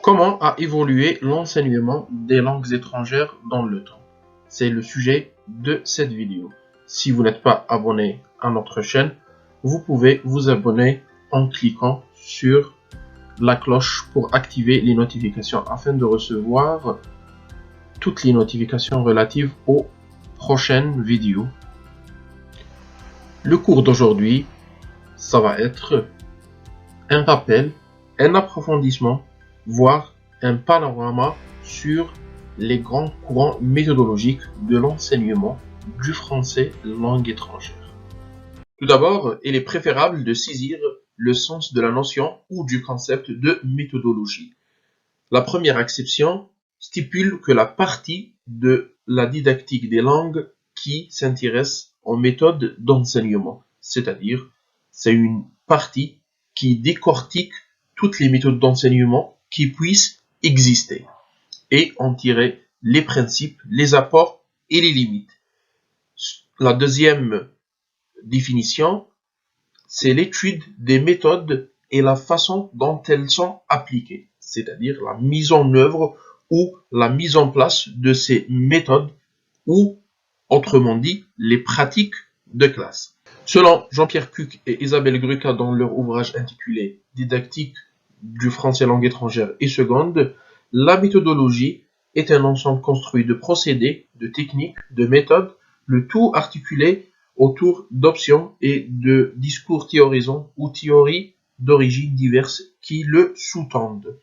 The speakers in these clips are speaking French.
Comment a évolué l'enseignement des langues étrangères dans le temps? C'est le sujet de cette vidéo. Si vous n'êtes pas abonné à notre chaîne, vous pouvez vous abonner en cliquant sur la cloche pour activer les notifications afin de recevoir toutes les notifications relatives aux prochaines vidéos. Le cours d'aujourd'hui, ça va être un rappel, un approfondissement, voire un panorama sur les grands courants méthodologiques de l'enseignement du français langue étrangère. Tout d'abord, il est préférable de saisir le sens de la notion ou du concept de méthodologie. La première acception stipule que la partie de la didactique des langues qui s'intéresse aux méthodes d'enseignement, c'est-à-dire c'est une partie qui décortique toutes les méthodes d'enseignement qui puissent exister et en tirer les principes, les apports et les limites. La deuxième définition, c'est l'étude des méthodes et la façon dont elles sont appliquées, c'est-à-dire la mise en œuvre ou la mise en place de ces méthodes ou, autrement dit, les pratiques de classe. Selon Jean-Pierre Cuc et Isabelle Gruca dans leur ouvrage intitulé « Didactique du français langue étrangère et seconde », la méthodologie est un ensemble construit de procédés, de techniques, de méthodes, le tout articulé autour d'options et de discours théorisants ou théories d'origine diverses qui le sous-tendent.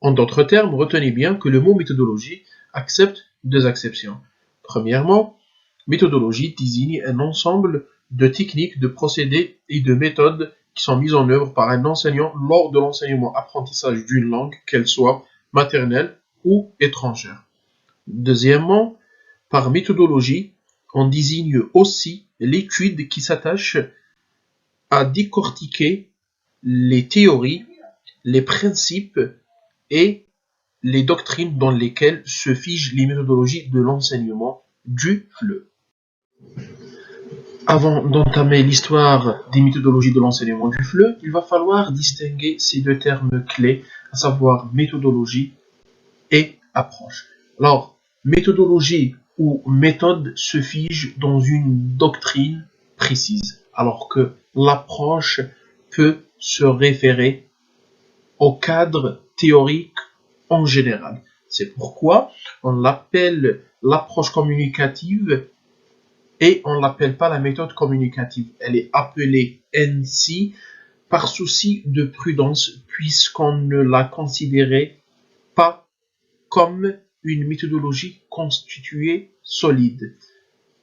En d'autres termes, retenez bien que le mot méthodologie accepte deux acceptions. Premièrement, méthodologie désigne un ensemble de techniques, de procédés et de méthodes qui sont mises en œuvre par un enseignant lors de l'enseignement-apprentissage d'une langue, qu'elle soit maternelle ou étrangère. Deuxièmement, par méthodologie, on désigne aussi l'étude qui s'attache à décortiquer les théories, les principes et les doctrines dans lesquelles se figent les méthodologies de l'enseignement du FLE. Avant d'entamer l'histoire des méthodologies de l'enseignement du FLE, il va falloir distinguer ces deux termes clés, à savoir méthodologie et approche. Alors, méthodologie ou méthode se fige dans une doctrine précise, alors que l'approche peut se référer au cadre théorique en général. C'est pourquoi on l'appelle l'approche communicative et on ne l'appelle pas la méthode communicative. Elle est appelée ainsi par souci de prudence puisqu'on ne la considérait pas comme une méthodologie constituée solide.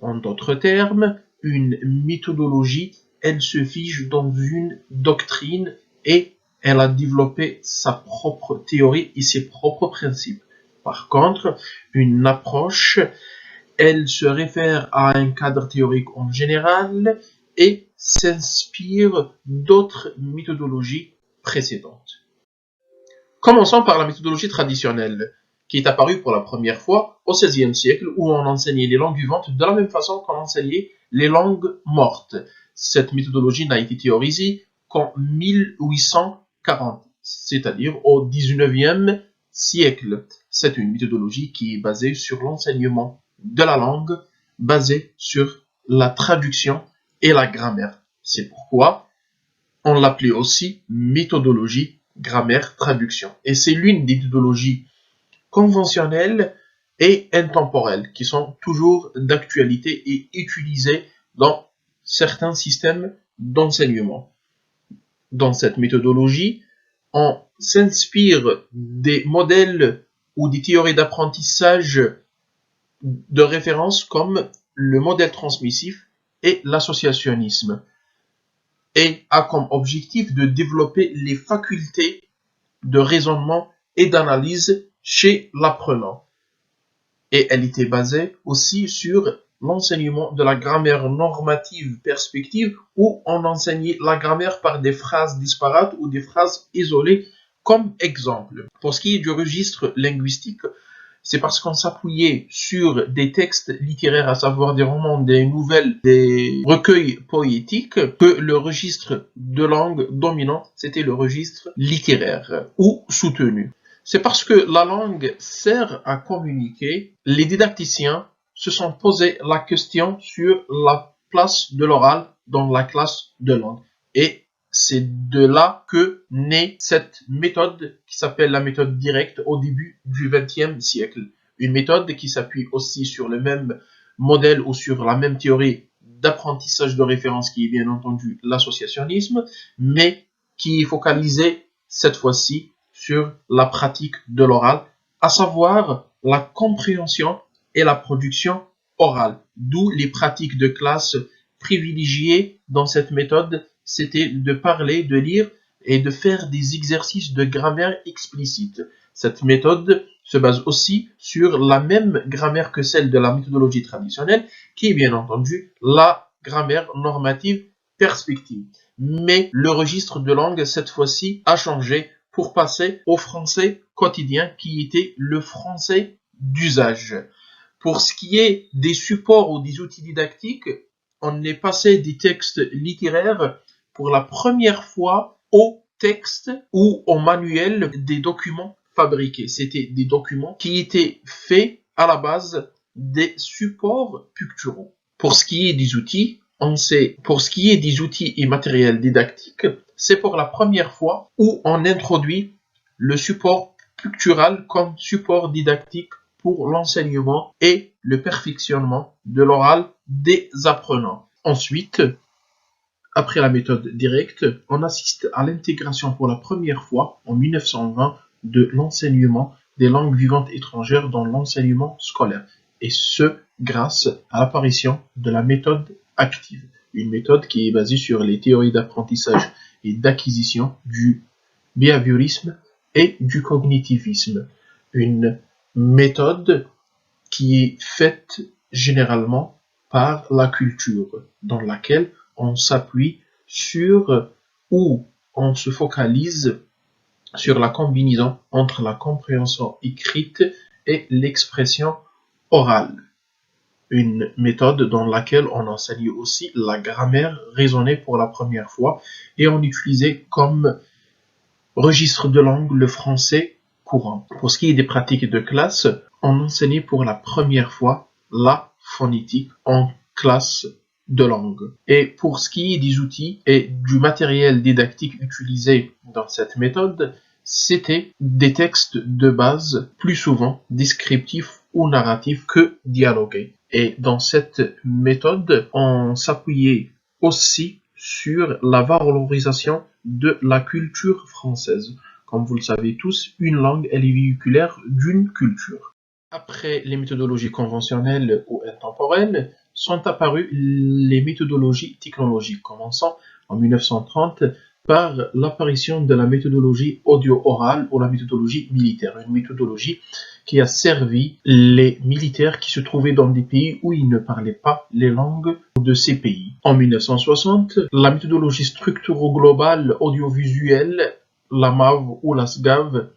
En d'autres termes, une méthodologie, elle se fige dans une doctrine et elle a développé sa propre théorie et ses propres principes. Par contre, une approche, elle se réfère à un cadre théorique en général et s'inspire d'autres méthodologies précédentes. Commençons par la méthodologie traditionnelle, qui est apparue pour la première fois au XVIe siècle, où on enseignait les langues vivantes de la même façon qu'on enseignait les langues mortes. Cette méthodologie n'a été théorisée qu'en 1840, c'est-à-dire au XIXe siècle. C'est une méthodologie qui est basée sur l'enseignement de la langue, basée sur la traduction et la grammaire. C'est pourquoi on l'appelait aussi méthodologie grammaire, traduction. Et c'est l'une des méthodologies conventionnelles et intemporelles qui sont toujours d'actualité et utilisées dans certains systèmes d'enseignement. Dans cette méthodologie, on s'inspire des modèles ou des théories d'apprentissage de référence comme le modèle transmissif et l'associationnisme, et a comme objectif de développer les facultés de raisonnement et d'analyse chez l'apprenant. Et elle était basée aussi sur l'enseignement de la grammaire normative perspective, où on enseignait la grammaire par des phrases disparates ou des phrases isolées comme exemple. Pour ce qui est du registre linguistique, c'est parce qu'on s'appuyait sur des textes littéraires, à savoir des romans, des nouvelles, des recueils poétiques, que le registre de langue dominant, c'était le registre littéraire ou soutenu. C'est parce que la langue sert à communiquer. Les didacticiens se sont posé la question sur la place de l'oral dans la classe de langue. Et c'est de là que naît cette méthode qui s'appelle la méthode directe au début du XXe siècle. Une méthode qui s'appuie aussi sur le même modèle ou sur la même théorie d'apprentissage de référence qui est bien entendu l'associationnisme, mais qui est focalisée cette fois-ci sur la pratique de l'oral, à savoir la compréhension et la production orale. D'où les pratiques de classe privilégiées dans cette méthode, c'était de parler, de lire et de faire des exercices de grammaire explicite. Cette méthode se base aussi sur la même grammaire que celle de la méthodologie traditionnelle, qui est bien entendu la grammaire normative perspective. Mais le registre de langue, cette fois-ci, a changé pour passer au français quotidien, qui était le français d'usage. Pour ce qui est des supports ou des outils didactiques, on est passé des textes littéraires pour la première fois au texte ou au manuel des documents fabriqués. C'était des documents qui étaient faits à la base des supports picturaux. Pour ce qui est des outils, pour ce qui est des outils et matériels didactiques, c'est pour la première fois où on introduit le support pictural comme support didactique pour l'enseignement et le perfectionnement de l'oral des apprenants. Ensuite, après la méthode directe, on assiste à l'intégration pour la première fois en 1920 de l'enseignement des langues vivantes étrangères dans l'enseignement scolaire, et ce grâce à l'apparition de la méthode active, une méthode qui est basée sur les théories d'apprentissage et d'acquisition du behaviorisme et du cognitivisme, une méthode qui est faite généralement par la culture, dans laquelle on s'appuie sur ou on se focalise sur la combinaison entre la compréhension écrite et l'expression orale. Une méthode dans laquelle on enseigne aussi la grammaire raisonnée pour la première fois et on utilisait comme registre de langue le français courant. Pour ce qui est des pratiques de classe, on enseignait pour la première fois la phonétique en classe de langue. Et pour ce qui est des outils et du matériel didactique utilisé dans cette méthode, c'était des textes de base, plus souvent descriptifs ou narratifs que dialogués. Et dans cette méthode, on s'appuyait aussi sur la valorisation de la culture française. Comme vous le savez tous, une langue, elle est véhiculaire d'une culture. Après les méthodologies conventionnelles ou intemporelles, sont apparues les méthodologies technologiques, commençant en 1930 par l'apparition de la méthodologie audio-orale ou la méthodologie militaire, une méthodologie qui a servi les militaires qui se trouvaient dans des pays où ils ne parlaient pas les langues de ces pays. En 1960, la méthodologie structuro-globale audiovisuelle, la MAV ou la SGAV,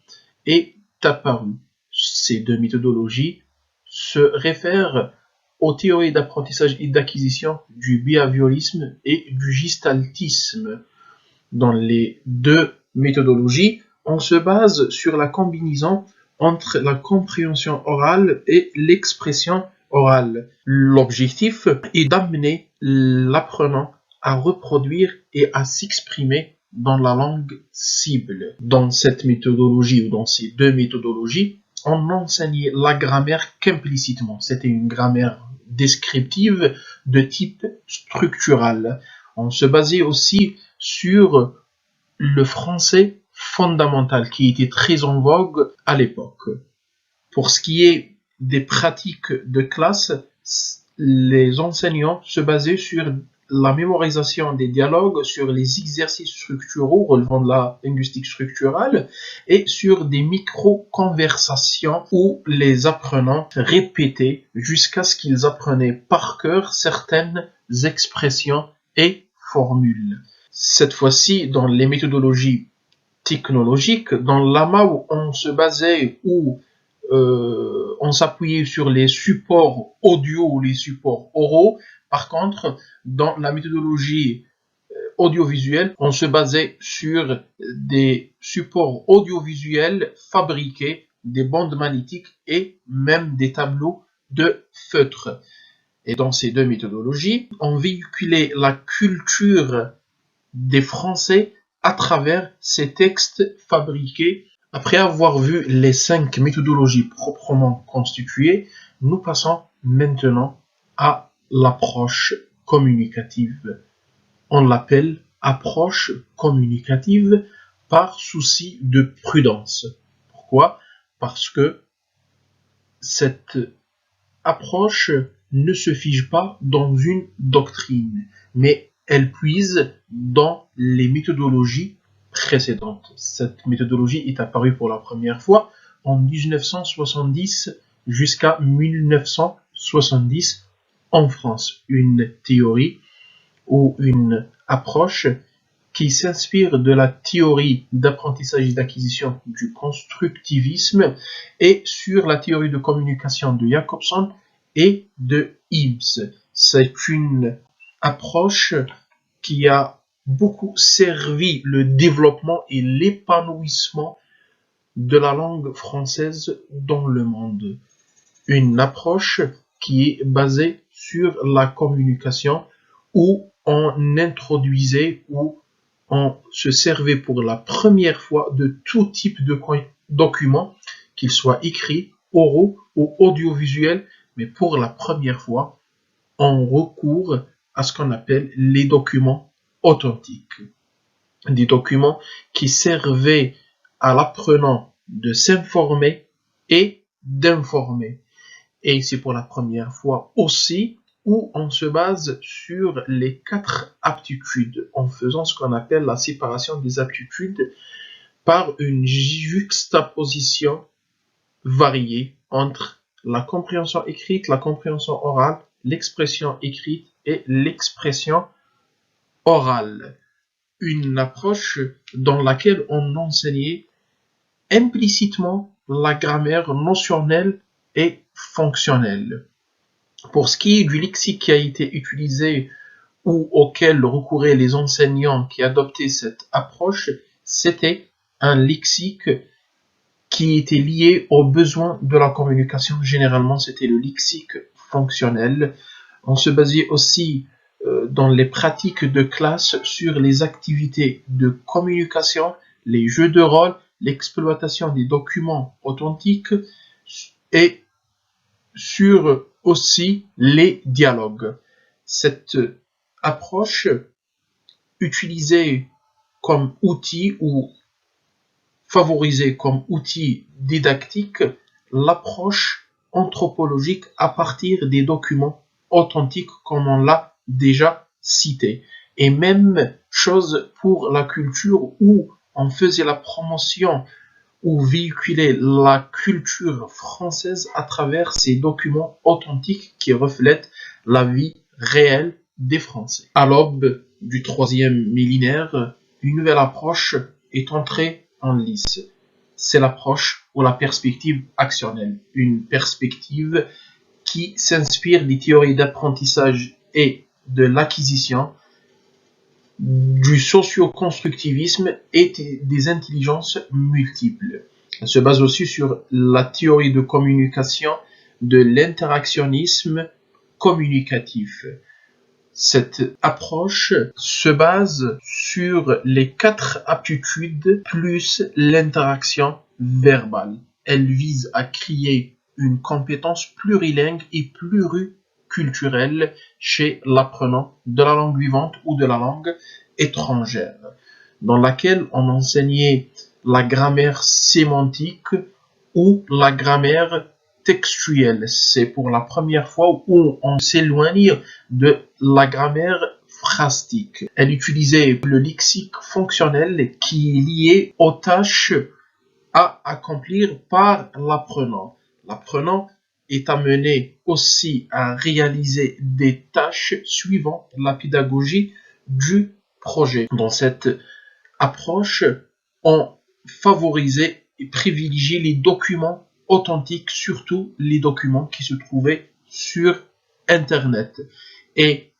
est apparue. Ces deux méthodologies se réfèrent aux théories d'apprentissage et d'acquisition du behaviorisme et du gestaltisme. Dans les deux méthodologies, on se base sur la combinaison entre la compréhension orale et l'expression orale. L'objectif est d'amener l'apprenant à reproduire et à s'exprimer dans la langue cible. Dans cette méthodologie ou dans ces deux méthodologies, on enseignait la grammaire qu'implicitement. C'était une grammaire descriptive de type structural. On se basait aussi sur le français fondamental qui était très en vogue à l'époque. Pour ce qui est des pratiques de classe, les enseignants se basaient sur la mémorisation des dialogues, sur les exercices structuraux relevant de la linguistique structurale et sur des micro-conversations où les apprenants répétaient jusqu'à ce qu'ils apprenaient par cœur certaines expressions et formules. Cette fois-ci, dans les méthodologies technologiques, dans l'AMA où on se basait, où on s'appuyait sur les supports audio ou les supports oraux. Par contre, dans la méthodologie audiovisuel, on se basait sur des supports audiovisuels fabriqués, des bandes magnétiques et même des tableaux de feutre. Et dans ces deux méthodologies, on véhiculait la culture des Français à travers ces textes fabriqués. Après avoir vu les 5 méthodologies proprement constituées, nous passons maintenant à l'approche communicative. On l'appelle approche communicative par souci de prudence. Pourquoi? Parce que cette approche ne se fige pas dans une doctrine, mais elle puise dans les méthodologies précédentes. Cette méthodologie est apparue pour la première fois en 1970 jusqu'à 1970 en France. Une théorie ou une approche qui s'inspire de la théorie d'apprentissage et d'acquisition du constructivisme et sur la théorie de communication de Jacobson et de Hibbs. C'est une approche qui a beaucoup servi le développement et l'épanouissement de la langue française dans le monde. Une approche qui est basée sur la communication où on introduisait ou on se servait pour la première fois de tout type de documents, qu'ils soient écrits, oraux ou audiovisuels, mais pour la première fois, on recourt à ce qu'on appelle les documents authentiques. Des documents qui servaient à l'apprenant de s'informer et d'informer. Et c'est pour la première fois aussi où on se base sur les 4 aptitudes en faisant ce qu'on appelle la séparation des aptitudes par une juxtaposition variée entre la compréhension écrite, la compréhension orale, l'expression écrite et l'expression orale. Une approche dans laquelle on enseignait implicitement la grammaire notionnelle et fonctionnelle. Pour ce qui est du lexique qui a été utilisé ou auquel recouraient les enseignants qui adoptaient cette approche, c'était un lexique qui était lié aux besoins de la communication. Généralement, c'était le lexique fonctionnel. On se basait aussi dans les pratiques de classe sur les activités de communication, les jeux de rôle, l'exploitation des documents authentiques et sur aussi les dialogues. Cette approche utilisée comme outil ou favorisée comme outil didactique l'approche anthropologique à partir des documents authentiques comme on l'a déjà cité. Et même chose pour la culture où on faisait la promotion ou véhiculer la culture française à travers ces documents authentiques qui reflètent la vie réelle des Français. À l'aube du 3e millénaire, une nouvelle approche est entrée en lice. C'est l'approche ou la perspective actionnelle. Une perspective qui s'inspire des théories d'apprentissage et de l'acquisition, du socio-constructivisme et des intelligences multiples. Elle se base aussi sur la théorie de communication de l'interactionnisme communicatif. Cette approche se base sur les 4 aptitudes plus l'interaction verbale. Elle vise à créer une compétence plurilingue et pluriculturelle chez l'apprenant de la langue vivante ou de la langue étrangère, dans laquelle on enseignait la grammaire sémantique ou la grammaire textuelle. C'est pour la première fois où on s'éloigne de la grammaire phrastique. Elle utilisait le lexique fonctionnel qui est lié aux tâches à accomplir par l'apprenant. L'apprenant est amené aussi à réaliser des tâches suivant la pédagogie du projet. Dans cette approche, on favorisait et privilégiait les documents authentiques, surtout les documents qui se trouvaient sur Internet. Et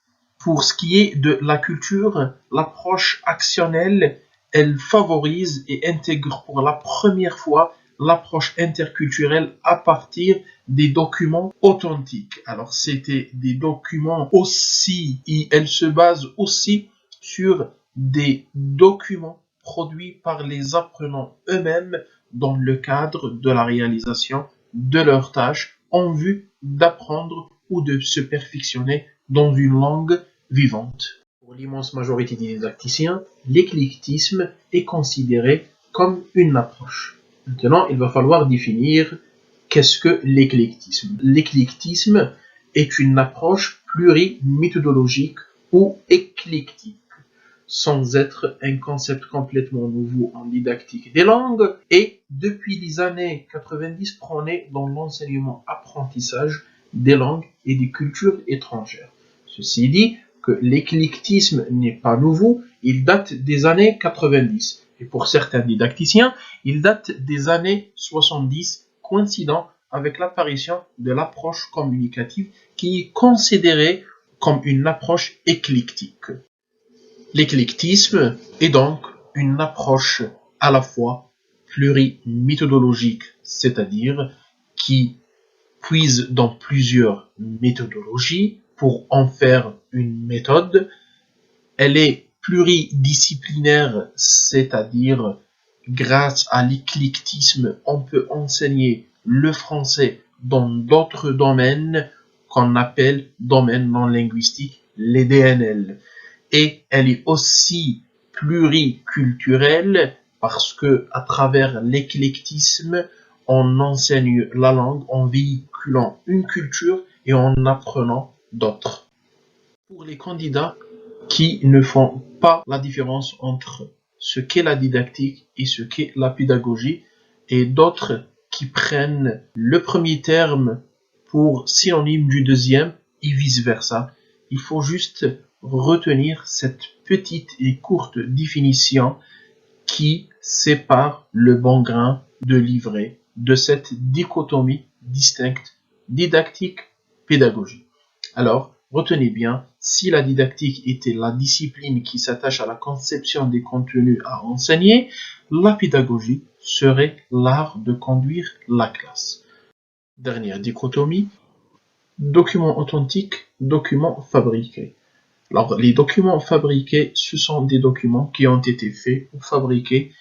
Pour ce qui est de la culture, l'approche actionnelle, elle favorise et intègre pour la première fois l'approche interculturelle à partir des documents authentiques. Alors, c'était des documents aussi, et elle se base aussi sur des documents produits par les apprenants eux-mêmes dans le cadre de la réalisation de leurs tâches en vue d'apprendre ou de se perfectionner dans une langue vivante. Pour l'immense majorité des didacticiens, l'éclectisme est considéré comme une approche. Maintenant, il va falloir définir qu'est-ce que l'éclectisme. L'éclectisme est une approche pluriméthodologique ou éclectique, sans être un concept complètement nouveau en didactique des langues, et depuis les années 90 prôné dans l'enseignement-apprentissage des langues et des cultures étrangères. Ceci dit que l'éclectisme n'est pas nouveau, il date des années 90. Et pour certains didacticiens, il date des années 70, coïncidant avec l'apparition de l'approche communicative qui est considérée comme une approche éclectique. L'éclectisme est donc une approche à la fois pluriméthodologique, c'est-à-dire qui puise dans plusieurs méthodologies pour en faire une méthode. Elle est pluridisciplinaire, c'est-à-dire grâce à l'éclectisme, on peut enseigner le français dans d'autres domaines qu'on appelle domaines non linguistiques, les DNL. Et elle est aussi pluriculturelle parce que à travers l'éclectisme, on enseigne la langue en véhiculant une culture et en apprenant d'autres. Pour les candidats qui ne font pas la différence entre ce qu'est la didactique et ce qu'est la pédagogie, et d'autres qui prennent le premier terme pour synonyme du deuxième et vice-versa, il faut juste retenir cette petite et courte définition qui sépare le bon grain de l'ivraie de cette dichotomie distincte didactique-pédagogie. Alors, retenez bien, si la didactique était la discipline qui s'attache à la conception des contenus à enseigner, la pédagogie serait l'art de conduire la classe. Dernière dichotomie, documents authentiques, documents fabriqués. Alors, les documents fabriqués, ce sont des documents qui ont été faits ou fabriqués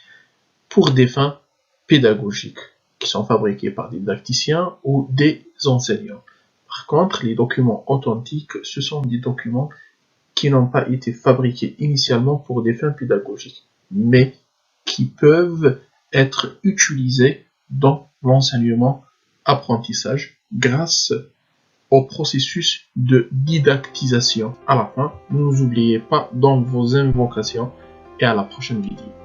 pour des fins pédagogiques, qui sont fabriqués par des didacticiens ou des enseignants. Par contre, les documents authentiques, ce sont des documents qui n'ont pas été fabriqués initialement pour des fins pédagogiques, mais qui peuvent être utilisés dans l'enseignement-apprentissage grâce au processus de didactisation. À la fin, ne nous oubliez pas dans vos invocations et à la prochaine vidéo.